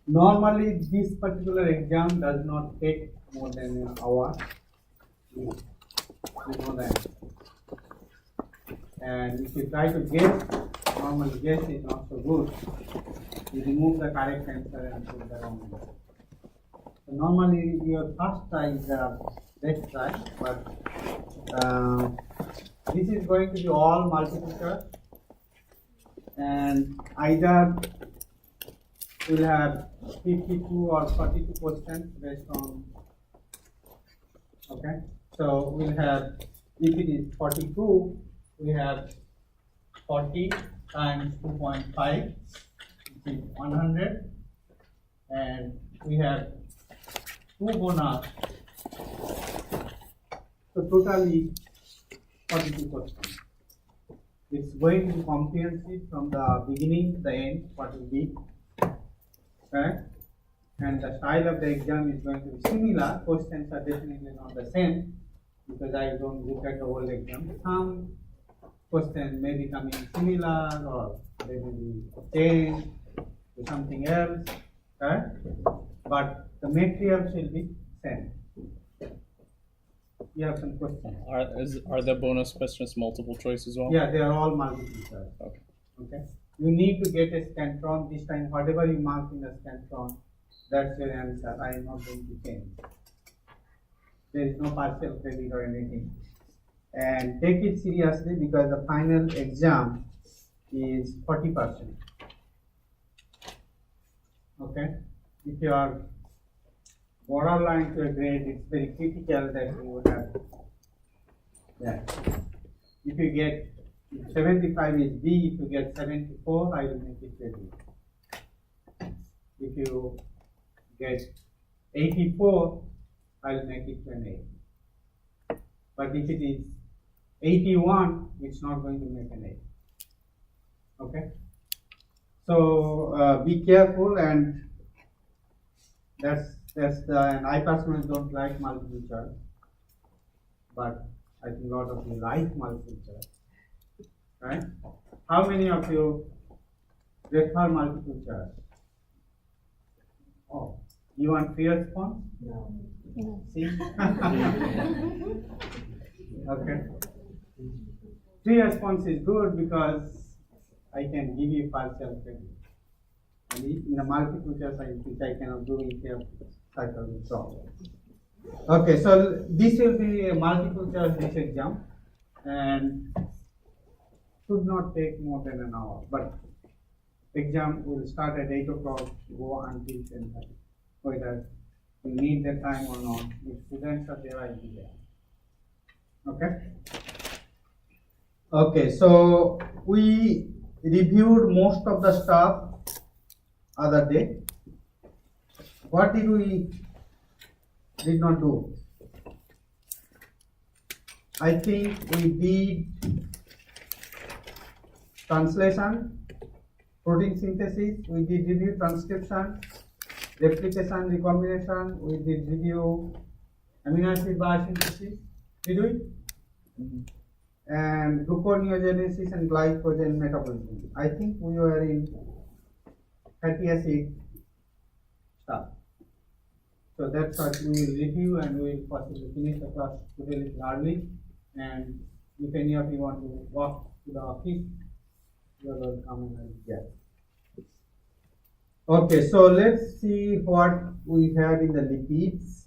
Normally, this particular exam does not take more than an hour. You know that. And if you try to guess, normally guess is not so good. You remove the correct answer and put the wrong answer. So normally, your first try is the best try, but this is going to be all multiple choice, and either we'll have 52 or 42 questions based on. Okay, so we'll have, if it is 42, we have 40 times 2.5, which is 100, and we have 2 bonus, so totally 42 questions. It's going to be comprehensive from the beginning to the end, what will be, correct? And the style of the exam is going to be similar. Questions are definitely not the same because I don't look at the whole exam. Some questions may be coming similar or they will be changed to something else, correct? But the materials will be same. You have some questions. Are the bonus questions multiple choice as well? Yeah, they are all multiple choice. Okay. Okay. You need to get a scantron this time. Whatever you mark in the scantron, that's your answer. I am not going to change. There is no partial credit or anything. And take it seriously because the final exam is 40%. Okay? If you are borderline to a grade, it's very critical that you would have that. If you get, if 75 is B, if you get 74, I will make it a B. If you get 84, I will make it an A. But if it is 81, it's not going to make an A. Okay? So be careful, and that's the, and I personally don't like multiple choice, but I think a lot of you like multiple choice, right? How many of you prefer multiple choice? Oh, you want free response? No. See? Okay. Free response is good because I can give you partial credit. And in the multiple choice, which I cannot do if you have cycle problem. Okay, so this will be a multiple choice this exam and should not take more than an hour. But exam will start at 8 o'clock, go until 10:30. Whether you need the time or not, if students are there, I'll be there. Okay? Okay, so we reviewed most of the stuff other day. What did we did not do? I think we did translation, protein synthesis, we did review transcription, replication, recombination, we did review amino acid biosynthesis, did we? And gluconeogenesis and glycogen metabolism. I think we were in fatty acid stuff. So that's what we will review, and we will possibly finish the class today a little early. And if any of you want to walk to the office, you are welcome and get. Okay, so let's see what we had in the lipids.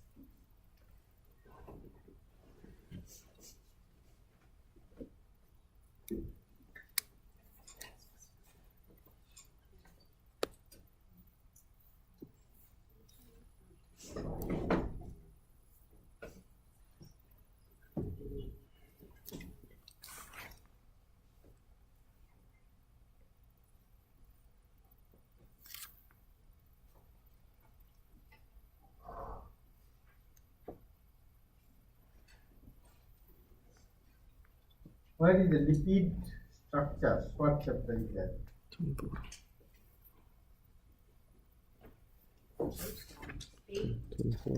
Where is the lipid structures? What chapter is that? 24.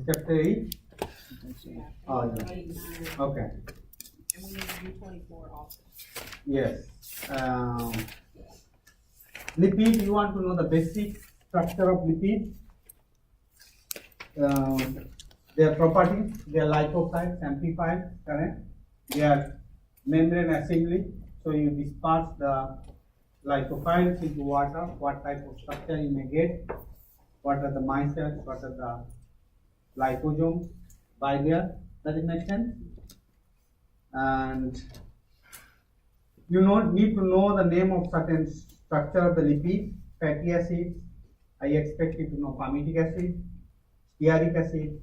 Chapter 8? Yeah. Oh, yeah. 89. Okay. And we need to do 24 also. Yes. Lipid, you want to know the basic structure of lipid? their properties, their lipophilic, amplified, correct? Their membrane assembly. So you disperse the lipophiles into water, what type of structure you may get, what are the micelles, what are the liposomes by there. Does it make sense? And you need to know the name of certain structure of the lipid, fatty acids. I expect you to know palmitic acid, stearic acid,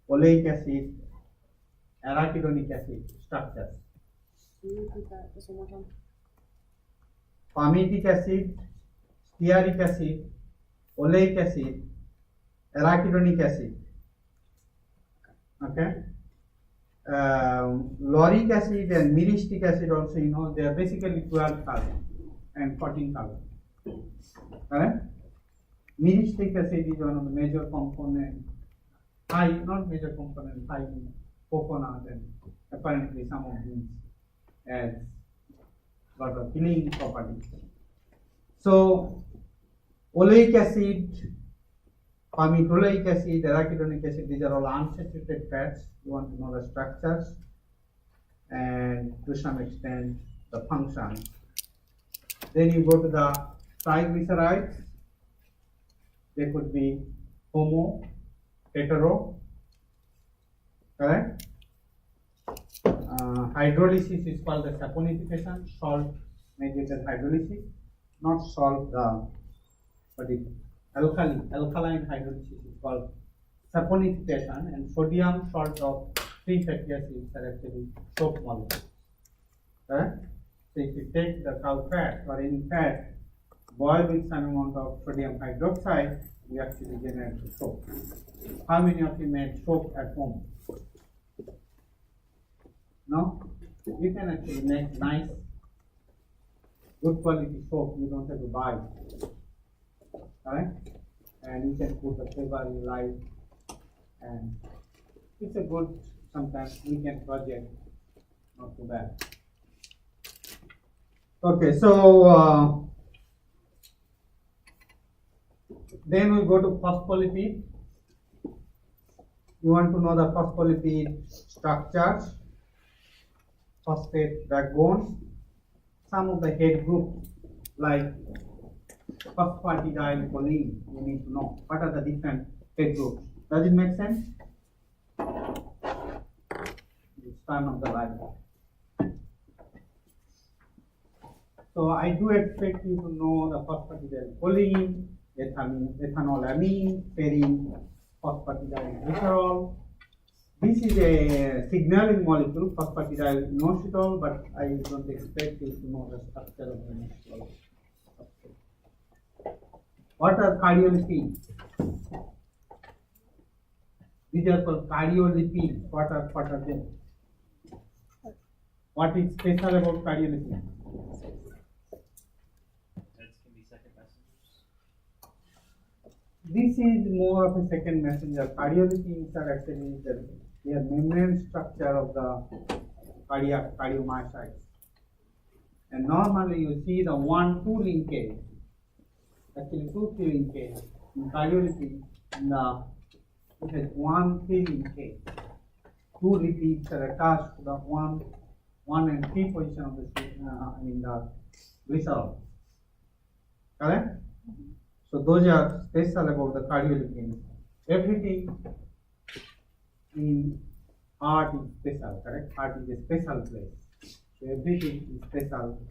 oleic acid, arachidonic acid structures. Can you repeat that just one more time? Palmitic acid, stearic acid, oleic acid, arachidonic acid. Okay. Lauric acid and myristic acid also, you know, they are basically 12 carbon and 14 carbon. Correct? Myristic acid is one of the major component, not major component, high in coconut, and apparently some of these as lot of healing properties. So, oleic acid, palmitoleic acid, arachidonic acid, these are all unsaturated fats. You want to know the structures and to some extent the function. Then you go to the triglycerides. They could be homo, hetero, correct? Hydrolysis is called the saponification. Salt mediated hydrolysis, not salt, but it alkaline hydrolysis is called saponification, and sodium salt of 3 fatty acids are actually soap molecules. Correct? So if you take the cow fat or any fat, boil with some amount of sodium hydroxide, you actually generate the soap. How many of you made soap at home? No? You can actually make nice, good quality soap. You don't have to buy. Alright? And you can put the flavor you like. And it's a good, sometimes weekend project. Not too bad. Okay, so then we go to phospholipid. You want to know the phospholipid structures, phosphate backbones, some of the head groups like phosphatidylcholine. You need to know what are the different head groups. Does it make sense? It's turn of the light. So I do expect you to know the phosphatidylcholine, ethanolamine, serine, phosphatidylglycerol. This is a signaling molecule, phosphatidylinositol, but I don't expect you to know the structure of the inositol. What are cardiolipids? These are called cardiolipids. What are they? What is special about cardiolipids? This is more of a second messenger. Cardiolipids are actually the membrane structure of the cardiomyocytes. And normally you see the 1-2 linkage, actually 2-3 linkage in cardiolipid. It has 1-3 linkage. 2 lipids are attached to the 1 and 3 position of the glycerol. Correct? So those are special about the cardiolipins. Everything in heart is special, correct? Heart is a special place. So everything is special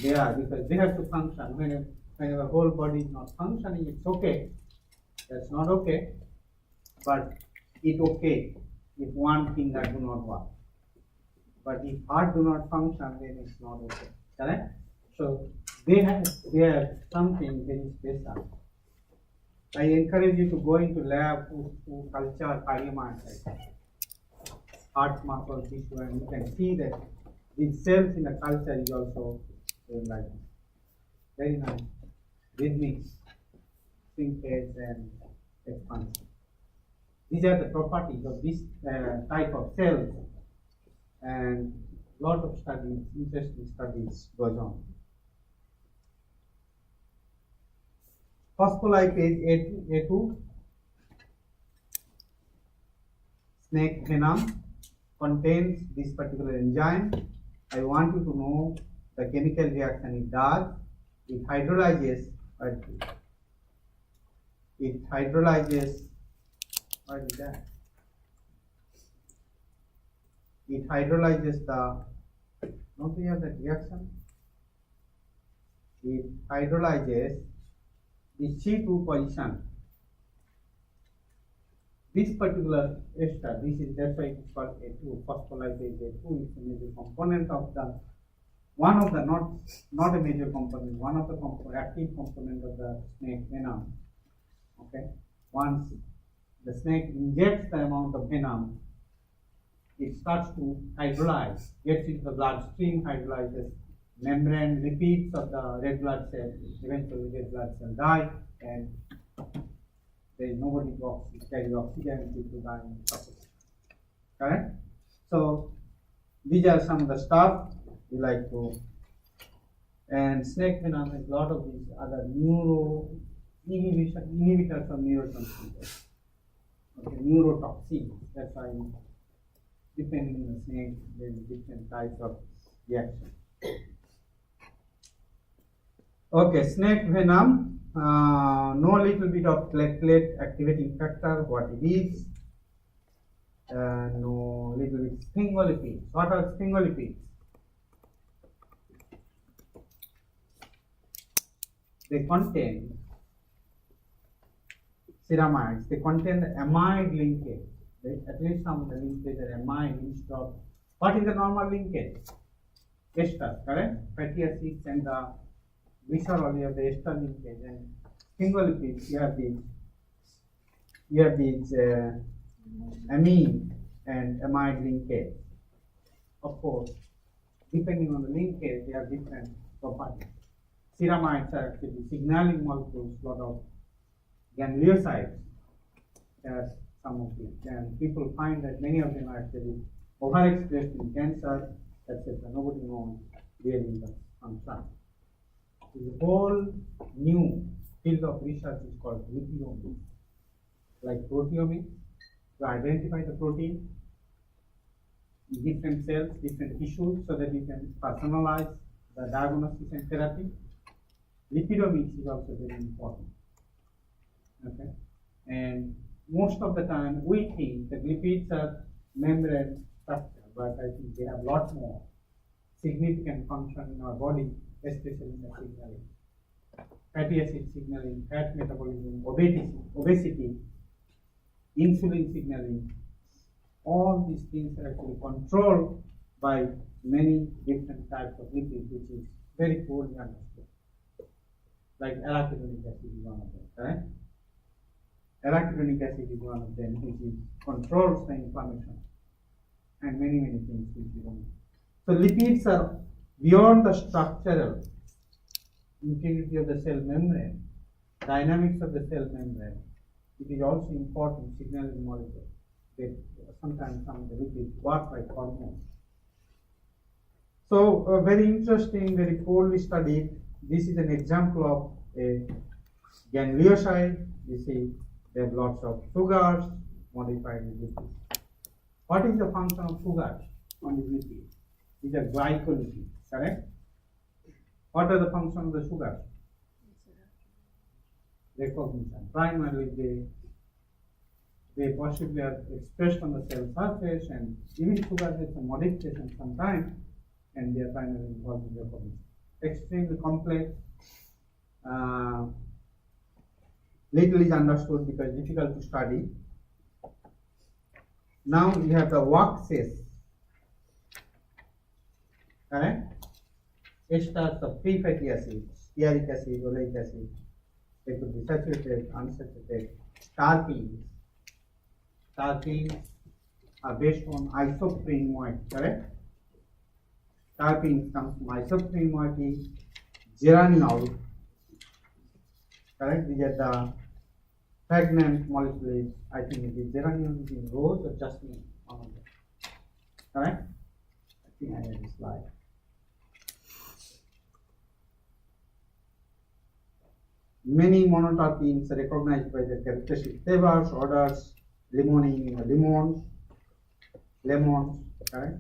there because they have to function. When your whole body is not functioning, it's okay. That's not okay. But it's okay if one finger do not work. But if heart do not function, then it's not okay. Correct? So they have something very special. I encourage you to go into lab to culture cardiomyocytes, heart muscle tissue, and you can see that these cells in the culture is also like very nice, rhythmic, shrinkage and expansion. These are the properties of this type of cells, and lot of studies, interesting studies goes on. Phospholipase A2, snake venom contains this particular enzyme. I want you to know the chemical reaction it does. It hydrolyzes, what is that? It hydrolyzes don't we have that reaction? It hydrolyzes the C2 position. This particular ester, that's why it's called A2, phospholipase A2, is a major component of one of the not a major component, one of the active component of the snake venom. Okay, once the snake injects the amount of venom, it starts to hydrolyze, gets into the bloodstream, hydrolyzes membrane lipids of the red blood cell. Eventually, red blood cell die, and there is nobody to carry oxygen, people die in suffocation. Correct? So these are some of the stuff we like to. And snake venom has a lot of these other inhibitors of neurotransmitters. Okay, neurotoxins. That's why depending on the snake, there is different types of reaction. Okay, snake venom. Know a little bit of platelet activating factor, what it is. Know a little bit sphingolipids. What are sphingolipids? They contain ceramides. They contain the amide linkage. At least some of the linkage are amide instead of what is the normal linkage? Ester, correct? Fatty acids and the glycerol, you have the ester linkage, and sphingolipids, you have these amine and amide linkage. Of course, depending on the linkage, they have different properties. Ceramides are actually signaling molecules, lot of gangliosides, as some of these, and people find that many of them are actually overexpressed in cancer, etc. Nobody knows really the function. The whole new field of research is called lipidomics, like proteomics, to identify the protein in different cells, different tissues, so that you can personalize the diagnosis and therapy. Lipidomics is also very important. Okay, and most of the time we think that lipids are membrane structure, but I think they have a lot more significant function in our body, especially in the signaling. Fatty acid signaling, fat metabolism, obesity, insulin signaling, all these things are actually controlled by many different types of lipids, which is very poorly understood. Like arachidonic acid is one of them, correct? Arachidonic acid is one of them, which controls the inflammation and many things which we don't know. So lipids are beyond the structural integrity of the cell membrane, dynamics of the cell membrane. It is also important signaling molecule. Sometimes some of the lipids work like hormones. So very interesting, very poorly studied. This is an example of a ganglioside. You see, they have lots of sugars modified with lipids. What is the function of sugars on the lipids? These are glycolipids, correct? What are the functions of the sugars? Recognition. Primarily, they possibly are expressed on the cell surface, and even sugar has some modification sometimes, and they are primarily involved in recognition. Extremely complex. Little is understood because difficult to study. Now we have the waxes, correct? Esters of free fatty acids, stearic acid, oleic acid. They could be saturated, unsaturated. Terpenes. Terpenes are based on isoprene moiety, correct? Terpenes comes from isoprene moiety, geraniol, correct? These are the pregnant molecules. I think it is geraniol is in rose or jasmine, one of them, correct? I think I have this slide. Many monoterpenes are recognized by their characteristic flavors, odors, limonene in the lemons, lemon, correct?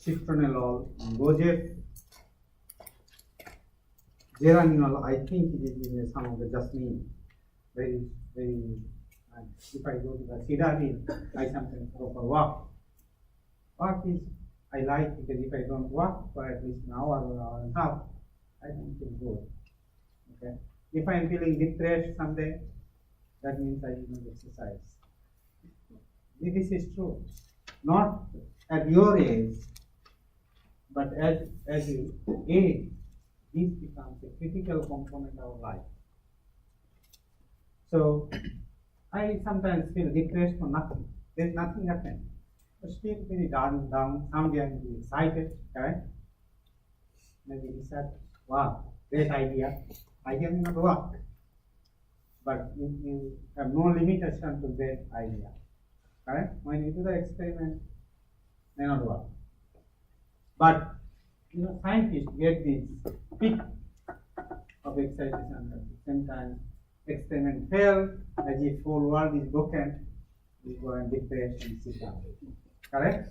Citronellol, Rosette, Geraniol, I think it is in some of the jasmine. Very, very nice. If I go to the Cedar Hill, I sometimes go for walk. Walk is, I like because if I don't walk for at least an hour or hour and a half, I don't feel good. Okay. If I'm feeling depressed someday, that means I did not exercise. This is true. Not at your age, but as you age, this becomes a critical component of life. So I sometimes feel depressed for nothing. There's nothing happening. But still very down. Someday I'm really excited, correct? Maybe he said, wow, great idea. I can not work. But you have no limitation to that idea. Correct? When you do the experiment, may not work. But scientists get this peak of excitation at the same time. Experiment failed, as if whole world is broken, we go and depress and sit down. Correct?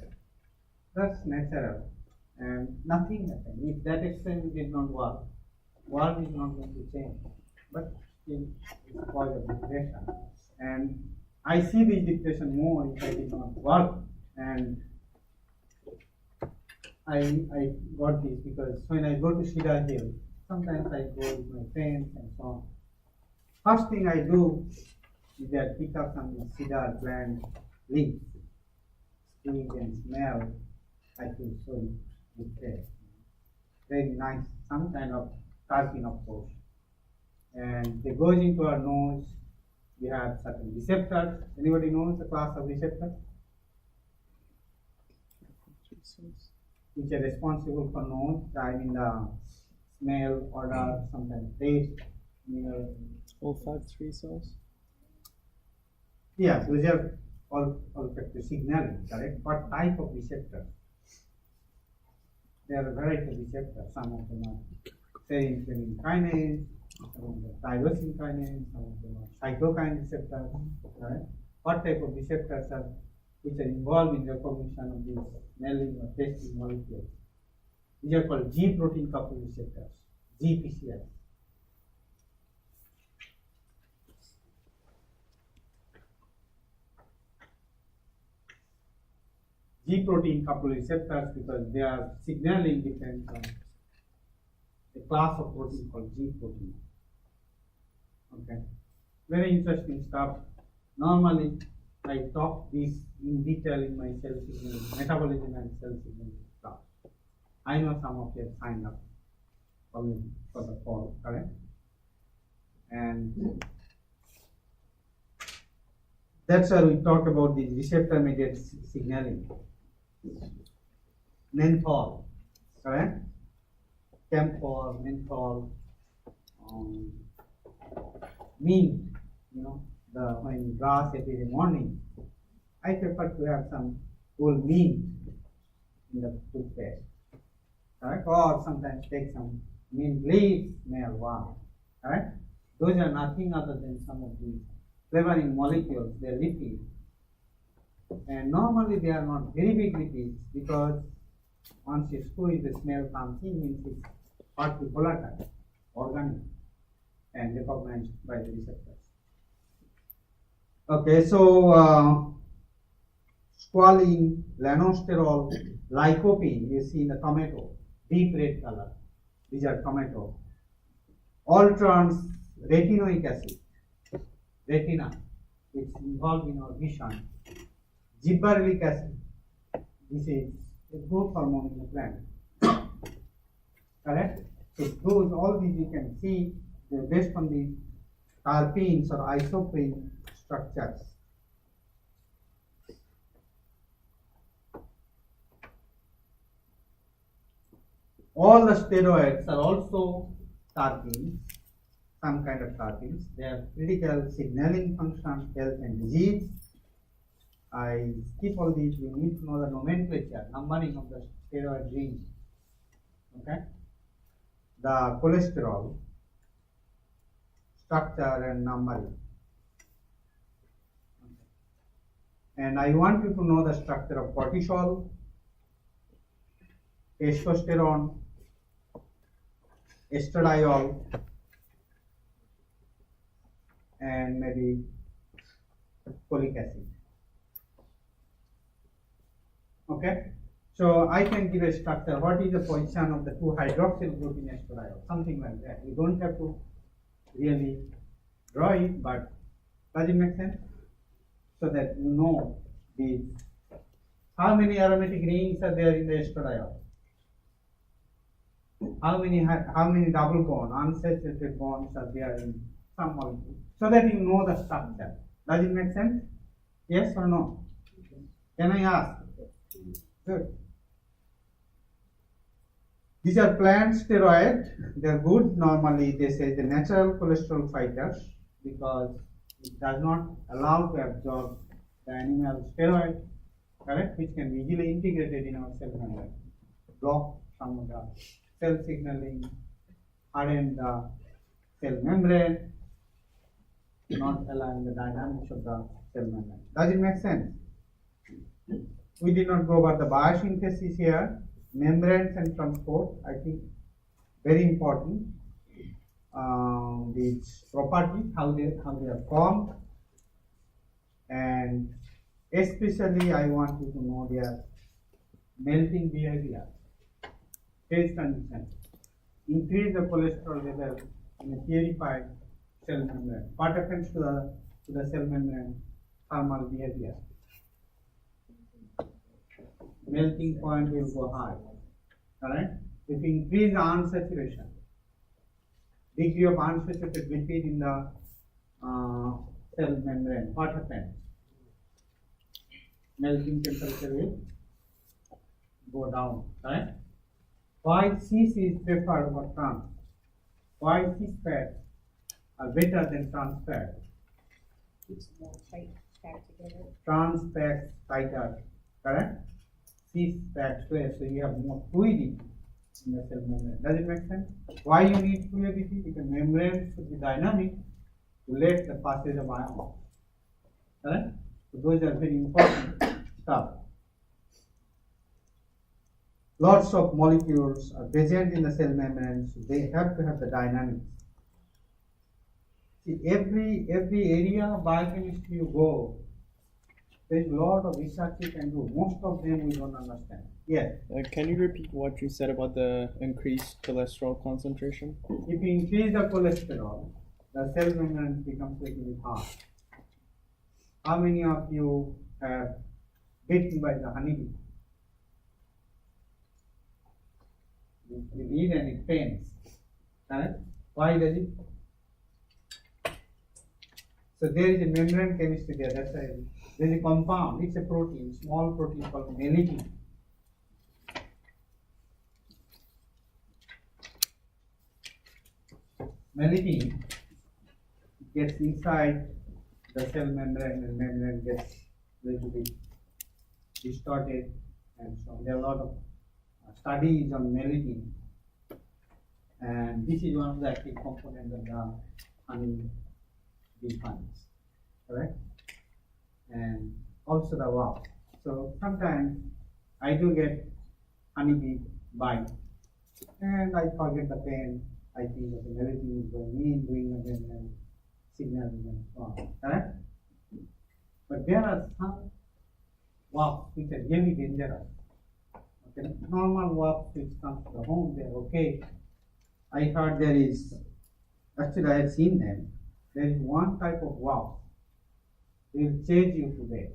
That's natural. And nothing happened. If that experiment did not work, world is not going to change. But still it's cause of depression. And I see this depression more if I did not work. And I got this because when I go to Cedar Hill, sometimes I go with my friends and so on. First thing I do is that pick up some cedar plant leaves, squeeze and smell. I feel so depressed. Very nice, some kind of terpene, of course. And they goes into our nose. We have certain receptors. Anybody knows the class of receptors? Which are responsible for nose, I mean the smell, odor, sometimes taste, smell. Olfactory cells? Yes, those are olfactory signaling, correct? What type of receptors? There are a variety of receptors. Some of them are serine kinase, some of them are tyrosine kinase, some of them are cytokine receptors, correct? What type of receptors are which are involved in recognition of these smelling or tasting molecules? These are called G protein coupled receptors, GPCRs. G protein coupled receptors because they are signaling depends on a class of protein called G protein. Okay, very interesting stuff. Normally, I talk this in detail in my cell signaling, metabolism and cell signaling class. I know some of you have signed up for the call, correct? And that's why we talk about the receptor mediated signaling. Menthol, correct? Camphor, menthol, mint, when grass every morning. I prefer to have some whole mint in the toothpaste, correct? Or sometimes take some mint leaves, smell wow, correct? Those are nothing other than some of the flavoring molecules, they are lipids. And normally they are not very big lipids because once you squeeze, the smell comes in, means it's partly volatile, organic, and recognized by the receptors. Okay, so squalene, lanosterol, lycopene, you see in the tomato, deep red color. These are tomato. All trans retinoic acid, retina, it's involved in our vision. Gibberellic acid, this is a growth hormone in the plant. Correct? So those, all these you can see based on the terpenes or isoprene structures. All the steroids are also terpenes, some kind of terpenes. They have critical signaling function, health and disease. I skip all these. You need to know the nomenclature, numbering of the steroid genes. Okay? The cholesterol, structure and numbering. And I want you to know the structure of cortisol, testosterone, estradiol, and maybe folic acid. Okay, so I can give a structure. What is the position of the 2-hydroxyl group in estradiol? Something like that. You don't have to really draw it, but does it make sense? So that you know these. How many aromatic rings are there in the estradiol? How many double bond, unsaturated bonds are there in some molecule? So that you know the structure. Does it make sense? Yes or no? Can I ask? Good. These are plant steroids. They are good. Normally they say the natural cholesterol fighters because it does not allow to absorb the animal steroid, correct, which can be easily integrated in our cell membrane, block some of the cell signaling, harden the cell membrane, not allowing the dynamics of the cell membrane. Does it make sense? We did not go over the biosynthesis here, membranes and transport. I think very important. These properties, how they are formed, and especially I want you to know their melting behavior, phase condition, increase the cholesterol level in a purified cell membrane. What happens to the cell membrane thermal behavior? Melting point will go high, correct? If you increase the unsaturation, degree of unsaturated lipid in the cell membrane, what happens? Melting temperature will go down, correct? Why cis is preferred over trans? Why cis fats are better than trans fats? It's more tight, stacked together. Trans fats tighter, correct? Cis fats less, so you have more fluidity in the cell membrane. Does it make sense? Why you need fluidity? Because membrane should be dynamic to let the passage of ions. Correct? So those are very important stuff. Lots of molecules are present in the cell membrane, so they have to have the dynamics. See, every area of biochemistry you go, there is a lot of research you can do. Most of them we don't understand. Yes. Can you repeat what you said about the increased cholesterol concentration? If you increase the cholesterol, the cell membrane becomes a little bit hard. How many of you have bitten by the honeybee? You eat and it pains. Correct? Why does it? So there is a membrane chemistry there. That's why there is a compound. It's a protein, small protein called melittin. Melittin gets inside the cell membrane, and membrane gets a little bit distorted, and so there are a lot of studies on melittin, and this is one of the active components of the honey bee finds, correct? And also the wasp. So sometimes I do get honeybee bite, and I forget the pain. I think that the melittin is going in, doing again, and signaling and so on, correct? But there are some wasps which are really dangerous. Okay, normal wasps which come to the home, they are okay. I heard there is, actually I have seen them. There is one type of wasp, they will chase you to death.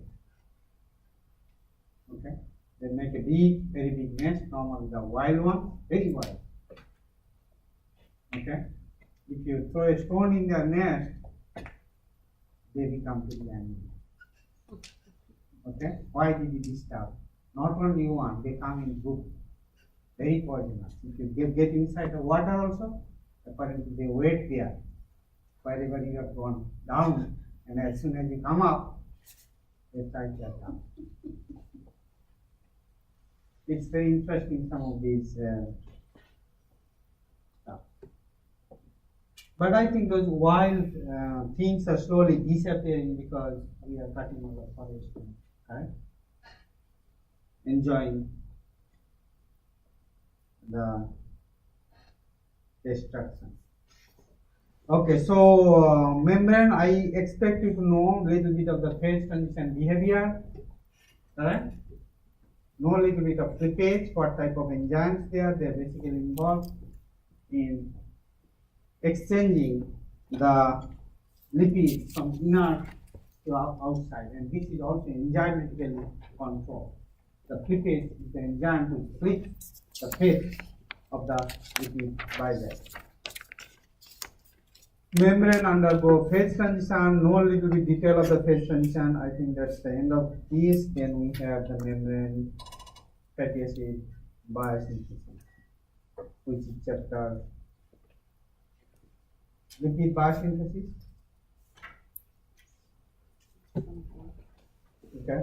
Okay, they make a big, very big nest. Normally the wild one, very wild. Okay, if you throw a stone in their nest, they become very angry. Okay, why did you disturb? Not only one, they come in group, very poisonous. If you get inside the water also, apparently they wait there. Wherever you have gone down, and as soon as you come up, they try to attack. It's very interesting, some of these stuff. But I think those wild things are slowly disappearing because we are cutting over forest and right? Enjoying the destruction. Okay, so membrane, I expect you to know little bit of the phase transition behavior, correct? Know a little bit of slippage, what type of enzymes they are basically involved in exchanging the lipids from inner to outside, and this is also enzymatically controlled. The flippage is the enzyme to flip the phase of the lipid by that. Membrane undergo phase transition, know a little bit detail of the phase transition. I think that's the end of this. Then we have the membrane fatty acid biosynthesis, which is chapter lipid biosynthesis. Okay,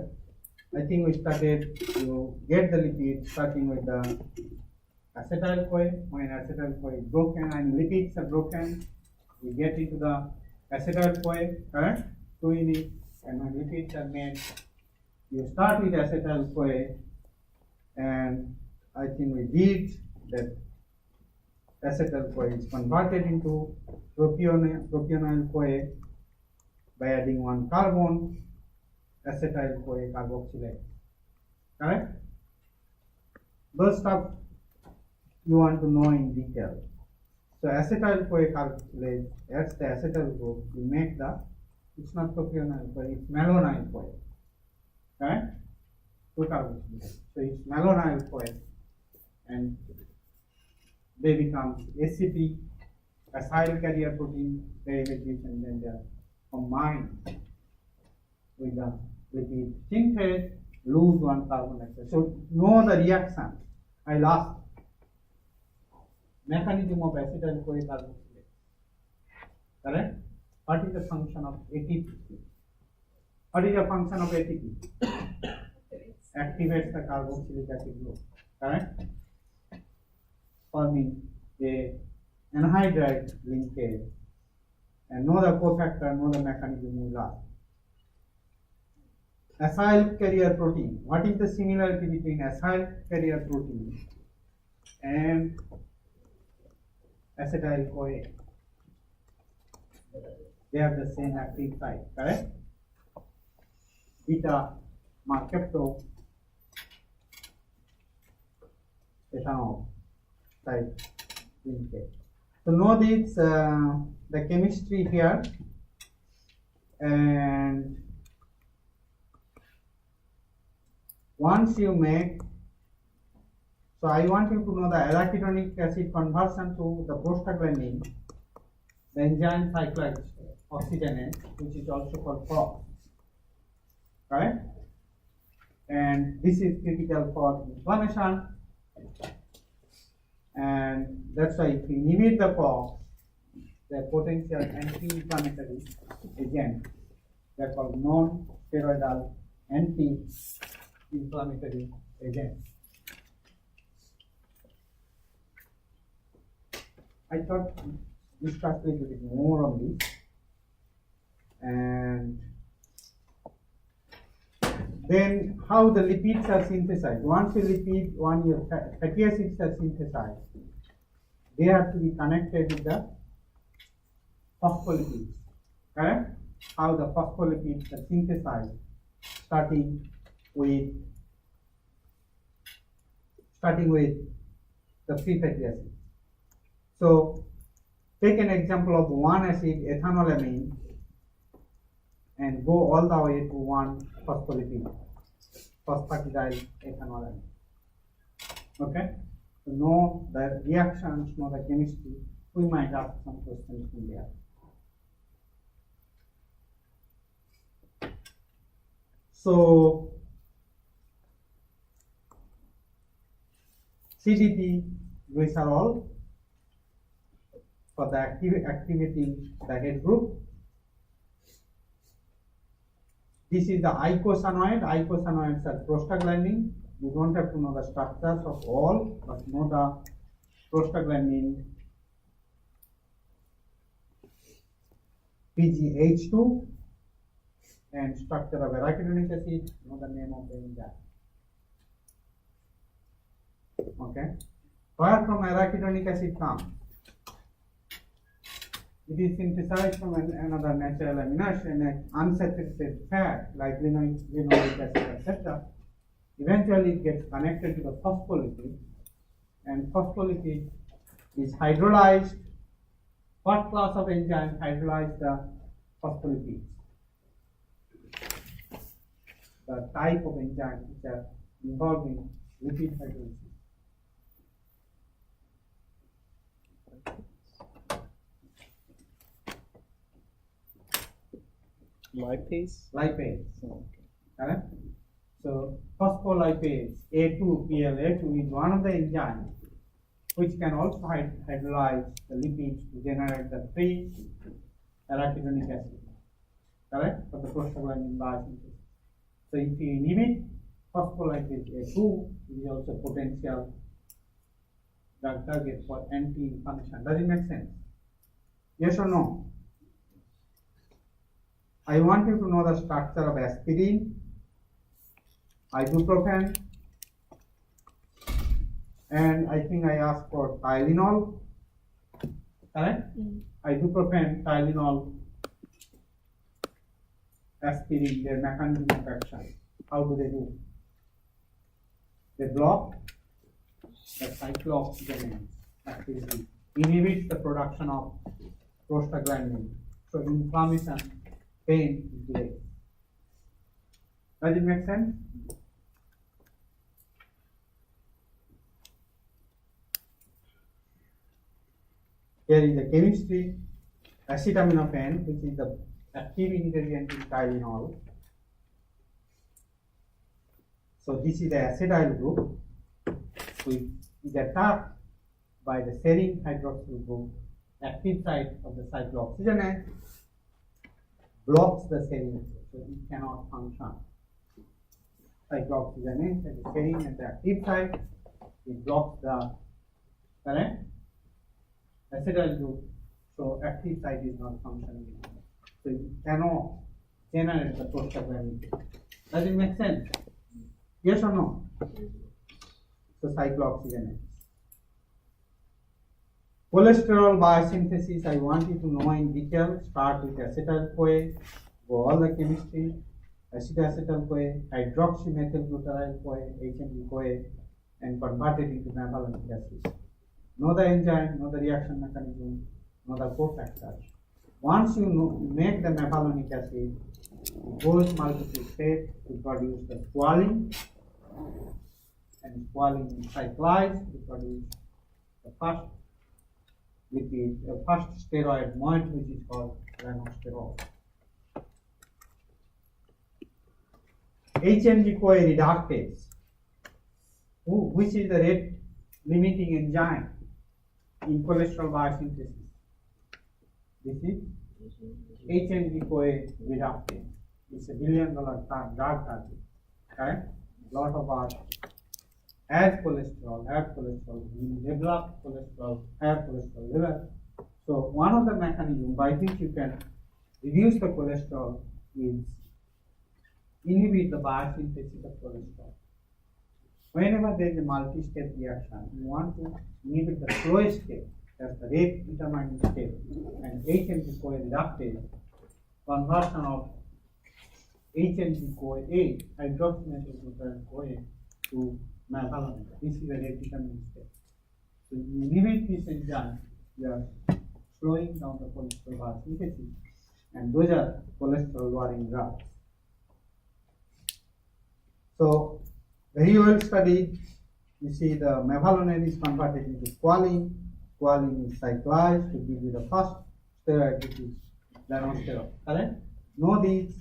I think we started to get the lipid starting with the acetyl CoA. When acetyl CoA is broken and lipids are broken, we get into the acetyl CoA, correct? 2 units, and when lipids are made, you start with acetyl CoA, and I think we did that acetyl CoA is converted into propionyl CoA by adding 1 carbon, acetyl CoA carboxylate, correct? Those stuff you want to know in detail. So acetyl CoA carboxylate adds the acetyl group, you make the, it's not propionyl CoA, it's malonyl CoA, right? 2 carboxylate. So it's malonyl CoA, and they become ACP, acyl carrier protein derivatives, and then they are combined with the lipid synthase, lose 1 carbon dioxide. So know the reaction. I lost mechanism of acetyl CoA carboxylate, correct? What is the function of ATP? What is the function of ATP? Activates the carboxylic acid group, correct? Forming a anhydride linkage, and know the cofactor, know the mechanism we lost. Acyl carrier protein. What is the similarity between acyl carrier protein and acetyl CoA? They have the same active site, correct? Beta marketto ethanol type linkage. So know this the chemistry here, and once you make, so I want you to know the arachidonic acid conversion to the prostaglandin, the enzyme cyclase oxygenase, which is also called PROX, right? And this is critical for inflammation, and that's why if you inhibit the PROX, the potential anti-inflammatory agent, they're called non-steroidal anti-inflammatory agents. I thought discuss a little bit more on this, and then how the lipids are synthesized. Once your fatty acids are synthesized, they have to be connected with the phospholipids, correct? How the phospholipids are synthesized, starting with the free fatty acids. So take an example of one acid, ethanolamine, and go all the way to one phospholipid, phosphatidyl ethanolamine. Okay? So know the reactions, know the chemistry. We might ask some questions from there. So CDP glycerol for the activating the head group. This is the eicosanoid. Eicosanoids are prostaglandin. You don't have to know the structures of all, but know the prostaglandin PGH2 and structure of arachidonic acid, know the name of the enzyme. Okay. Where from arachidonic acid comes? It is synthesized from another natural amino acid and unsaturated fat like linoleic acid, etc. Eventually, it gets connected to the phospholipid, and phospholipid is hydrolyzed. What class of enzyme hydrolyze the phospholipids? The type of enzymes which are involved in lipid hydrolysis. Lipase? Lipase. Oh, okay. Correct? So phospholipase A2PLA2 is one of the enzymes which can also hydrolyze the lipids to generate the free arachidonic acid. Correct? For the prostaglandin biosynthesis. So if you inhibit phospholipase A2, it is also potential drug target for anti-inflammation. Does it make sense? Yes or no? I want you to know the structure of aspirin, ibuprofen, and I think I asked for Tylenol. Correct? Ibuprofen, Tylenol, aspirin, their mechanism of action. How do they do? They block the cyclooxygenase activity, inhibits the production of prostaglandin. So inflammation, pain is delayed. Does it make sense? Here is the chemistry, acetaminophen, which is the active ingredient in Tylenol. So this is the acetyl group, which is attacked by the serine hydroxyl group, active site of the cyclooxygenase, blocks the serine, so it cannot function. Cyclooxygenase at the serine at the active site, it blocks the correct acetyl group, so active site is not functioning. So it cannot generate the prostaglandin. Does it make sense? Yes or no? So cyclooxygenase. Cholesterol biosynthesis, I want you to know in detail. Start with acetyl-CoA, go all the chemistry, acetacetyl-CoA, hydroxymethylglutaryl-CoA, HMG-CoA, and convert it into mevalonic acid. Know the enzyme, know the reaction mechanism, know the cofactors. Once you make the mevalonic acid, it goes multiple steps to produce the squalene, and squalene is cyclized to produce the first lipid, the first steroid moiety, which is called renosterol. HMG-CoA reductase, which is the rate limiting enzyme in cholesterol biosynthesis. This is HMG-CoA reductase. It's $1 billion drug target. Okay? Lot of us have cholesterol, we develop cholesterol, have cholesterol level. So one of the mechanisms by which you can reduce the cholesterol is inhibit the biosynthesis of cholesterol. Whenever there is a multi-step reaction, you want to inhibit the slowest step, that's the rate determining step, and HMG-CoA reductase, conversion of HMG-CoA, hydroxymethylglutaryl-CoA, to mevalonic. This is the rate determining step. So you inhibit this enzyme, you are slowing down the cholesterol biosynthesis, and those are cholesterol lowering drugs. So very well studied. You see the mevalonate is converted into squalene. Squalene is cyclized to give you the first steroid, which is renosterol. Correct? Know these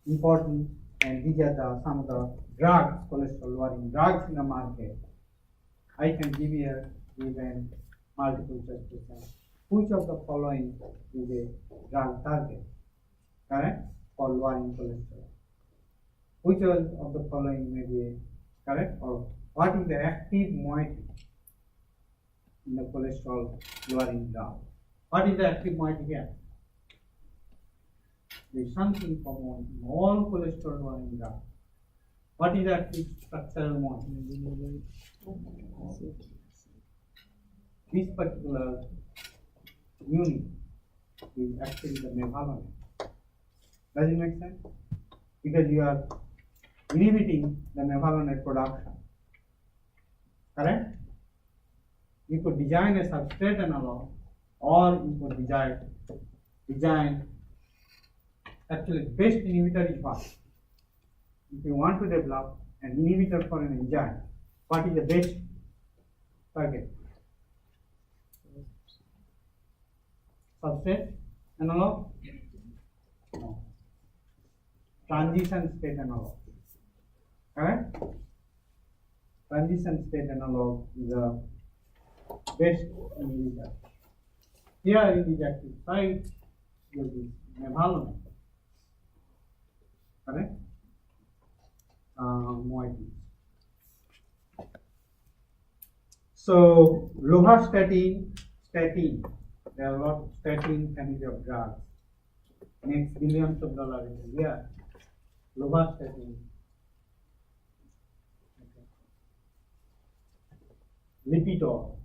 important, and these are some of the drugs, cholesterol lowering drugs in the market. I can give you even multiple choice questions. Which of the following is a drug target? Correct? For lowering cholesterol. Which of the following may be correct, or what is the active moiety in the cholesterol lowering drug? What is the active moiety here? There is something common in all cholesterol lowering drugs. What is active structural mode? This particular unit is actually the mevalonate. Does it make sense? Because you are inhibiting the mevalonate production. Correct? You could design a substrate analog, or you could design actually best inhibitor is what? If you want to develop an inhibitor for an enzyme, what is the best target? Substrate analog? No. Transition state analog. Correct? Transition state analog is the best inhibitor. Here in the active site, there is mevalonate. Correct? Moieties. So, lovastatin, statin. There are a lot of statin family of drugs. Makes billions of dollars a year. Lovastatin. Okay. Lipitor.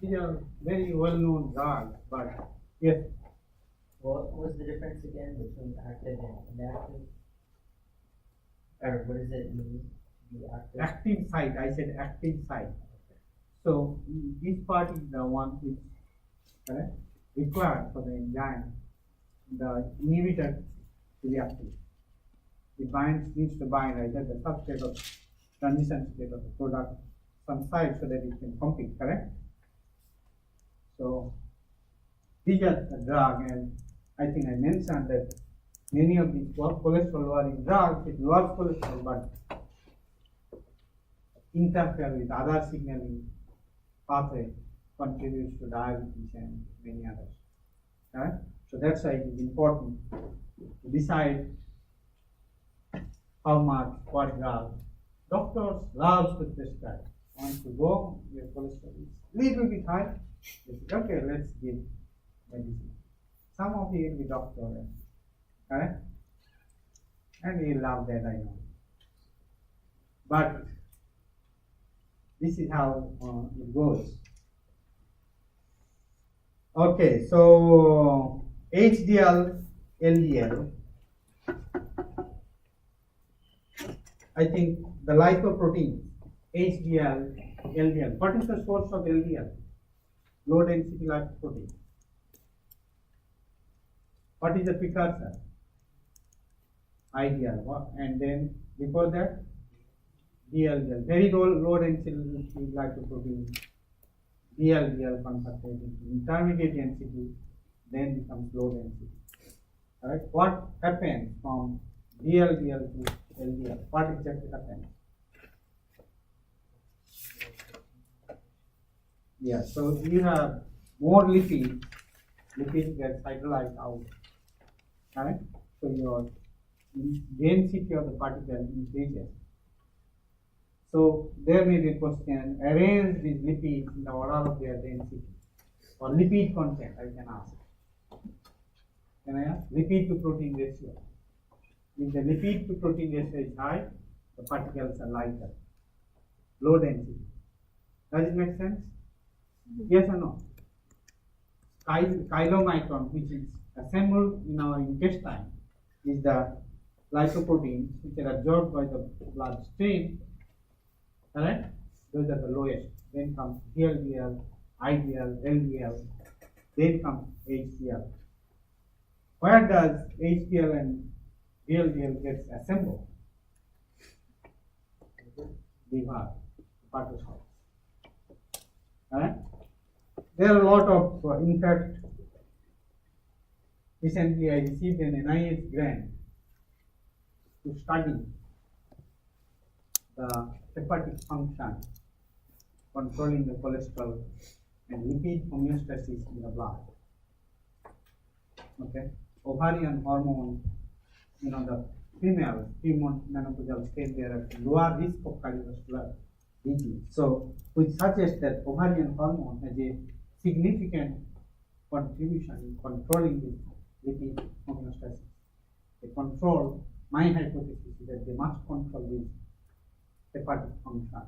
These are very well-known drugs, but yes. What was the difference again between active and inactive? Or what does it mean to be active? Active site, I said active site. So this part is the one which required for the enzyme, the inhibitor to be active. It needs to bind either the substrate or transition state of the product some site so that it can compete, correct? So these are the drug, and I think I mentioned that many of these cholesterol lowering drugs, it lowers cholesterol but interfere with other signaling pathway, contributes to diabetes and many others. Right? So that's why it is important to decide how much, what drug. Doctors love to prescribe. Once you go, your cholesterol is little bit high, they say, okay, let's give medicine. Some of you will be doctor, correct? And you love that, I know. But this is how it goes. Okay, so HDL, LDL. I think the lipoprotein, HDL, LDL. What is the source of LDL? Low density lipoprotein. What is the precursor? IDL. And then before that, DLDL. Very low density lipoprotein. DLDL converted into intermediate density, then becomes low density. Alright, what happens from DLDL to LDL? What exactly happens? Yeah, so you have more lipids get hydrolyzed out. Alright, so your density of the particle increases. So there may be a question, arrange these lipids in the order of their density or lipid content, I can ask. Can I ask? Lipid to protein ratio. If the lipid to protein ratio is high, the particles are lighter, low density. Does it make sense? Yes or no? Chylomicron, which is assembled in our intestine, is the lipoproteins which are absorbed by the bloodstream. Correct? Those are the lowest. Then comes DLDL, IDL, LDL. Then comes HDL. Where does HDL and DLDL get assembled? Liver, hepatocytes. Alright? There are a lot of, in fact, recently I received an NIH grant to study the hepatic function, controlling the cholesterol and lipid homeostasis in the blood. Okay, ovarian hormone, the female premenopausal state, there are lower risk of cardiovascular disease. So, which suggests that ovarian hormone has a significant contribution in controlling the lipid homeostasis. control, my hypothesis is that they must control this hepatic function.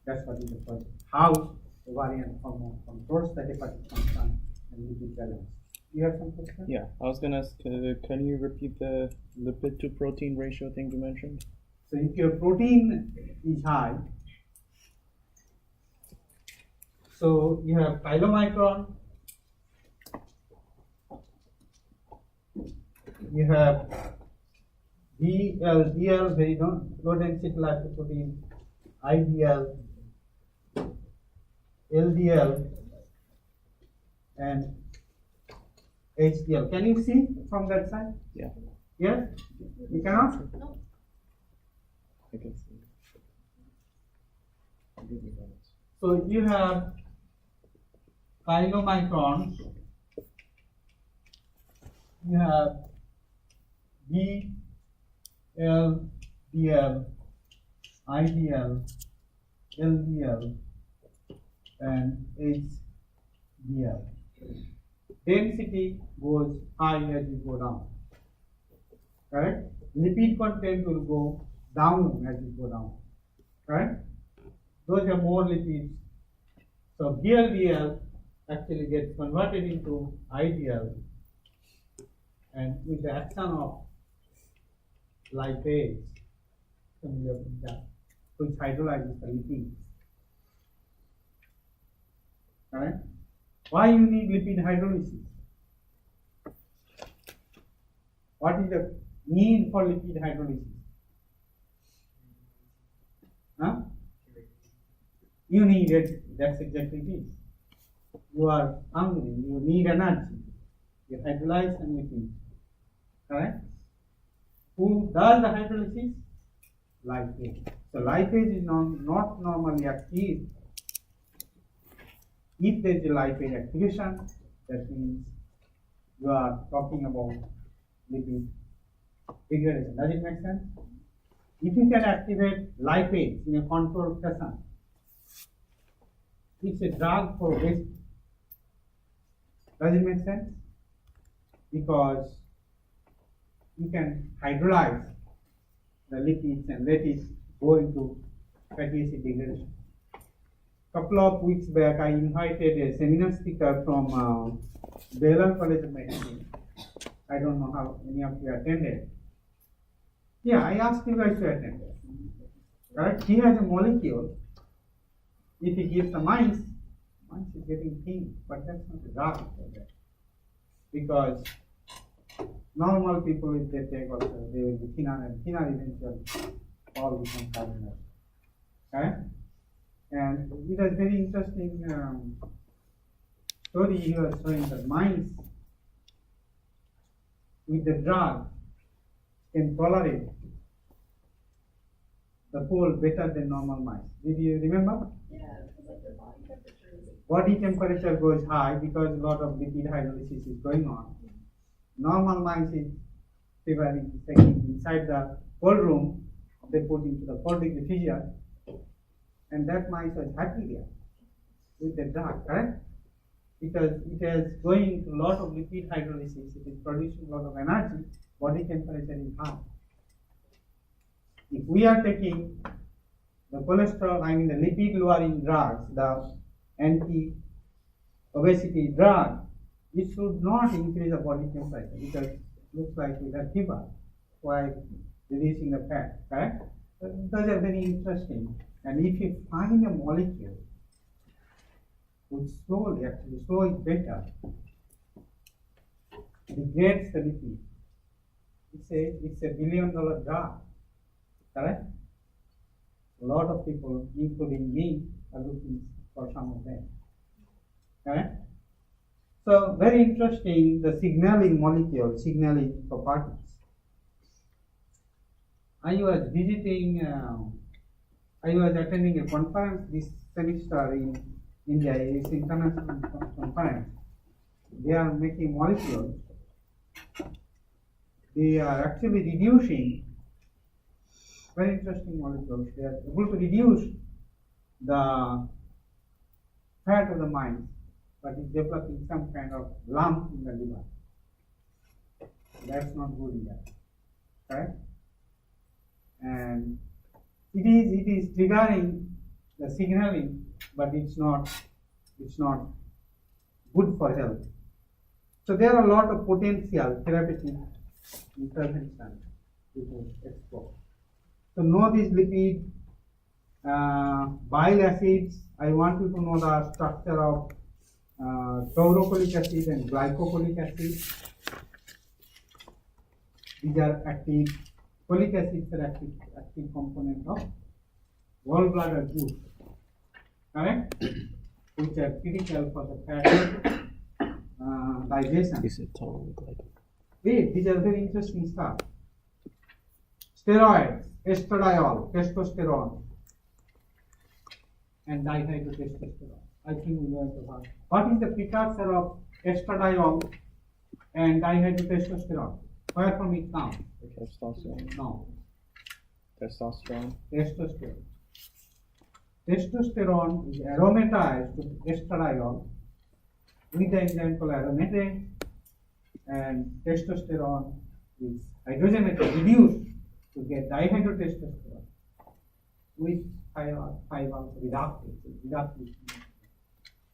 That's what is the question. How ovarian hormone controls the hepatic function and lipid balance. You have some question? Yeah, I was gonna ask, can you repeat the lipid to protein ratio thing you mentioned? So if your protein is high, so you have chylomicron, you have VLDL, very low density lipoprotein, IDL, LDL, and HDL. Can you see from that side? Yeah, Yes? You cannot? I can see. So you have chylomicron, you have VLDL, IDL, LDL, and HDL. Density goes high as you go down. Correct? Lipid content will go down as you go down. Correct? Those are more lipids. So VLDL actually gets converted into IDL, and with the action of lipase, which hydrolyzes the lipid. Alright? Why you need lipid hydrolysis? What is the need for lipid hydrolysis? Huh? You need it, that's exactly it. You are hungry, you need energy. You hydrolyze and lipid. Correct? Who does the hydrolysis? Lipase. So lipase is not normally active. If there is a lipase activation, that means you are talking about lipid degradation. Does it make sense? If you can activate lipase in a controlled fashion, it's a drug for waste. Does it make sense? Because you can hydrolyze the lipids and let it go into fatty acid degradation. Couple of weeks back, I invited a seminar speaker from Baylor College of Medicine. I don't know how many of you attended. Yeah, I asked you guys to attend. Right? He has a molecule. If he gives the mice is getting thin, but that's not a drug for that. Because normal people, if they take also, they will be thinner and thinner eventually, all become carbonate. Okay? And it was very interesting story he was showing that mice with the drug can tolerate the cold better than normal mice. Did you remember? Yeah, because like their body temperature is. Body temperature goes high because a lot of lipid hydrolysis is going on. Normal mice is taking inside the cold room, they put into the 4-degree freezer, and that mice was happy there with the drug, correct? Because it is going through a lot of lipid hydrolysis, it is producing a lot of energy, body temperature is high. If we are taking the cholesterol, I mean the lipid lowering drugs, the anti-obesity drug, it should not increase the body temperature because it looks like we have fever while reducing the fat, correct? Those are very interesting. And if you find a molecule which slowly, actually slow is better, degrades the lipid, it's a $1 billion drug, correct? A lot of people, including me, are looking for some of them, correct? So very interesting, the signaling molecule, signaling properties. I was attending a conference this semester in India. It's an international conference. They are making molecules. They are actually reducing, very interesting molecules. They are able to reduce the fat of the mice, but it's developing some kind of lump in the liver. That's not good either. Correct? And it is triggering the signaling, but it's not good for health. So there are a lot of potential therapeutic intervention we will explore. So know these lipid bile acids. I want you to know the structure of taurocolic acid and glycolic acid. These are active. Folic acids are active component of gallbladder juice. Correct? Which are critical for the fat digestion. Is it totally like Wait, these are very interesting stuff. Steroids, estradiol, testosterone, and dihydrotestosterone. I think we learned about. What is the precursor of estradiol and dihydrotestosterone? Where from it comes? testosterone? No, Testosterone. testosterone. Testosterone is aromatized to estradiol with the enzyme called aromatase, and testosterone is hydrogenated, reduced to get dihydrotestosterone with 5-alpha reductase.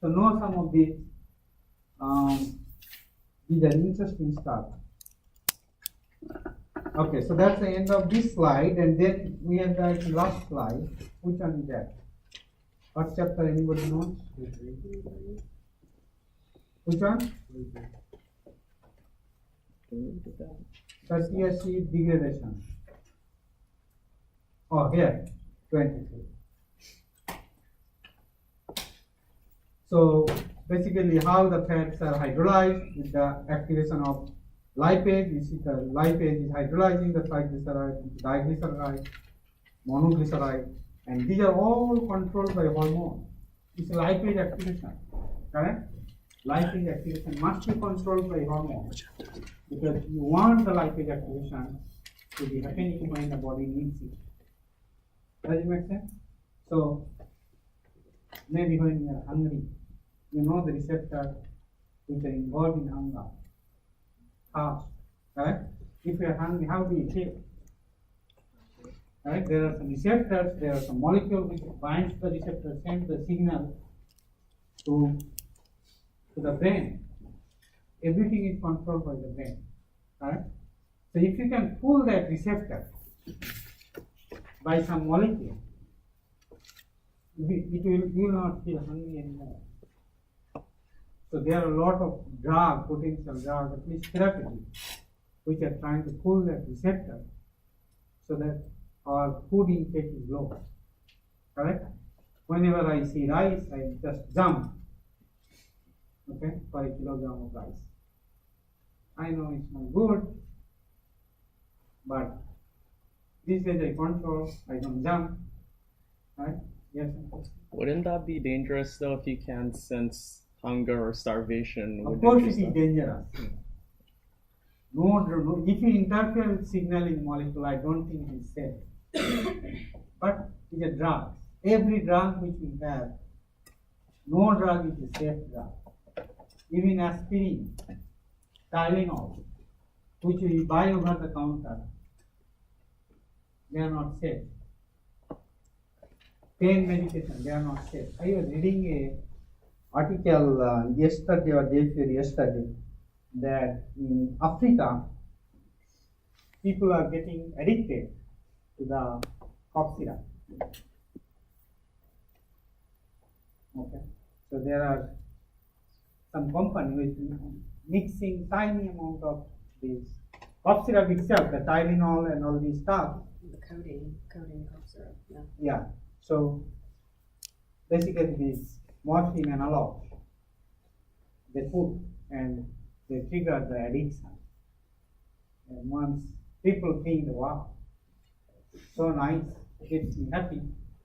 So know some of these. These are interesting stuff. Okay, so that's the end of this slide, and then we have the last slide. Which one is that? What chapter? Anybody knows? Which one? Fatty acid degradation. Oh, here, 23. So basically, how the fats are hydrolyzed with the activation of lipase. You see, the lipase is hydrolyzing the triglyceride into diglyceride, monoglyceride, and these are all controlled by hormones. It's lipase activation, correct? Lipase activation must be controlled by hormones because you want the lipase activation to be happening when the body needs it. Does it make sense? So maybe when you are hungry, you know the receptors which are involved in hunger. Fast, correct? If you are hungry, how do you feel? Right? There are some receptors, there are some molecules which binds the receptor, send the signal to the brain. Everything is controlled by the brain. Right? So if you can pull that receptor by some molecule, you will not feel hungry anymore. So there are a lot of potential drugs, at least therapeutic, which are trying to pull that receptor so that our food intake is low. Correct? Whenever I see rice, I just jump, okay, for a kilogram of rice. I know it's not good, but these days I control, I don't jump. Right? Yes. Wouldn't that be dangerous though if you can't sense hunger or starvation? Of Would course, you it is stop? dangerous. No, if you interfere with signaling molecule, I don't think it is safe. But it's a drug. Every drug which we have, no drug is a safe drug. Even aspirin, Tylenol, which we buy over the counter, they are not safe. Pain medication, they are not safe. I was reading a article yesterday or day before yesterday that in Africa, people are getting addicted to the cough syrup. Okay, so there are some companies which mixing tiny amount of this cough syrup itself, the Tylenol and all this stuff. The codeine cough syrup, yeah. Yeah, so basically this morphine analogs, they put and they trigger the addiction. And once people think, wow, so nice, it makes me happy,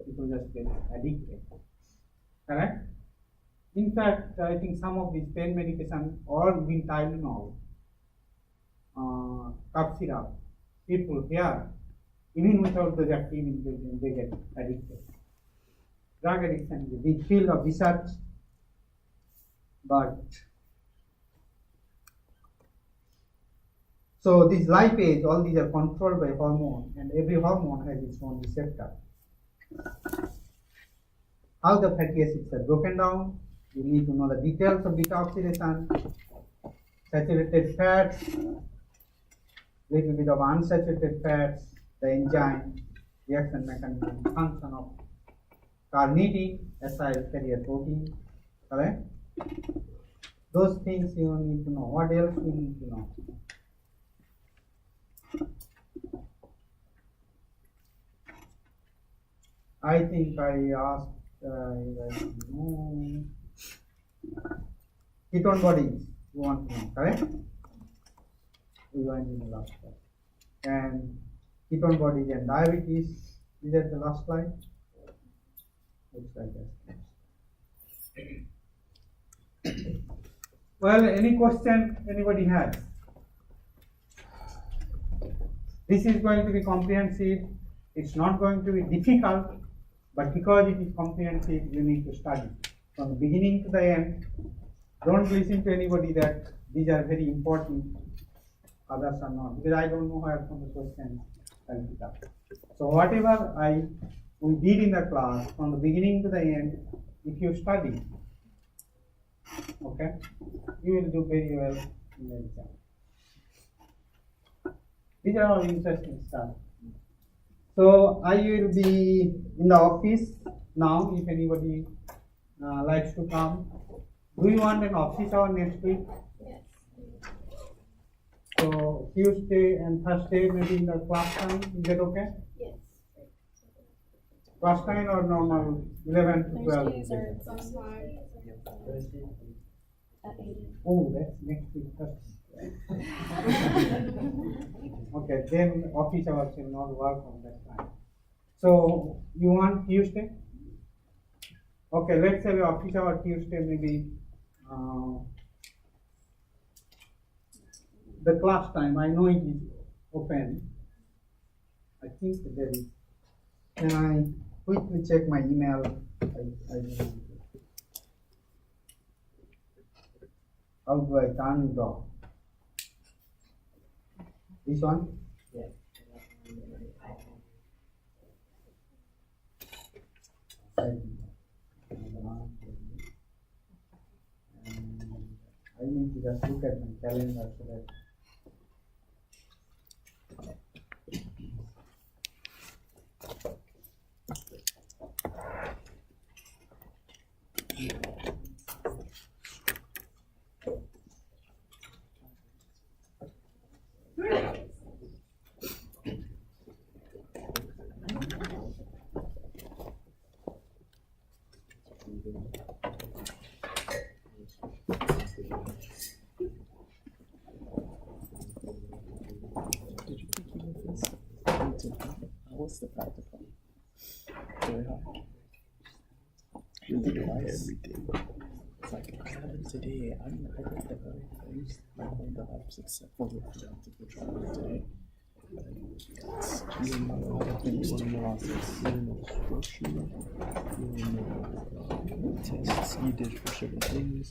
people just get addicted. Correct? In fact, I think some of these pain medication or even Tylenol, cough syrup, people here, even without those active ingredients, they get addicted. Drug addiction is a big field of research, but So these lipase, all these are controlled by hormone, and every hormone has its own receptor. How the fatty acids are broken down, you need to know the details of beta oxidation, saturated fats, little bit of unsaturated fats, the enzyme, reaction mechanism, function of carnitine, acyl carrier protein, correct? Those things you need to know. What else you need to know? I think I asked, ketone bodies, you want to know, correct? We went in the last slide. And ketone bodies and diabetes, is that the last slide? Looks like that. Well, any question anybody has? This is going to be comprehensive. It's not going to be difficult, but because it is comprehensive, you need to study from the beginning to the end. Don't listen to anybody that these are very important, others are not, because I don't know where from the questions I'll pick up. So whatever we did in the class from the beginning to the end, if you study, okay, you will do very well in the exam. These are all interesting stuff. So I will be in the office now. If anybody likes to come, do you want an office hour next week? Yes. So Tuesday and Thursday maybe in the class time. Is that okay? Yes. Class time or normal 11 to 12? Thursdays are sometime at 8. Oh, that's next week Thursday. Okay, then office hours will not work on that time. So you want Tuesday? Okay, let's have an office hour Tuesday maybe. The class time, I know it is open. I think there is. Can I quickly check my email? How do I turn it off? This one? Yeah. I need to just look at my calendar so that Did you think you did this? What's the practical? Really hard. Really nice. Everything. It's like I have it today. I did the very things. I made the ups except for the productive which I did today. You know how to finish the process. You know structure. You know tests you did for certain things.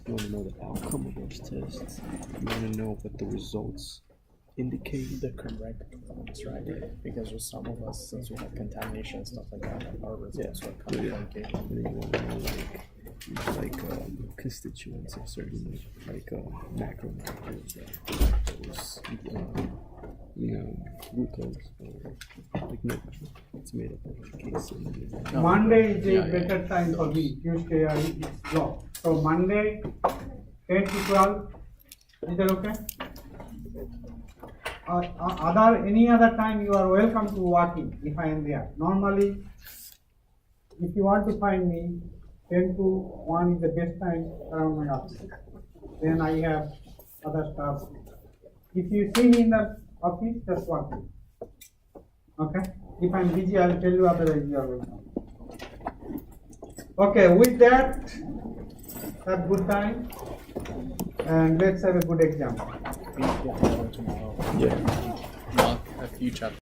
You want to know the outcome of those tests. You want to know what the results indicate the correct performance, right? Because with some of us, since we have contamination and stuff like that, our results are kind of funky. And then you want to know like constituents of certain macromolecules that those glucose or like milk. It's made up of casein. Monday is a better time for me. Tuesday it's blocked. So Monday 10 to 12. Is that okay? Any other time you are welcome to walk in if I am there. Normally, if you want to find me, 10 to 1 is the best time around my office. Then I have other stuff. If you see me in the office, just walk in. Okay? If I'm busy, I'll tell you, otherwise you are welcome. Okay, with that, have good time and let's have a good exam. Tomorrow. Yeah. Knock a few chapters.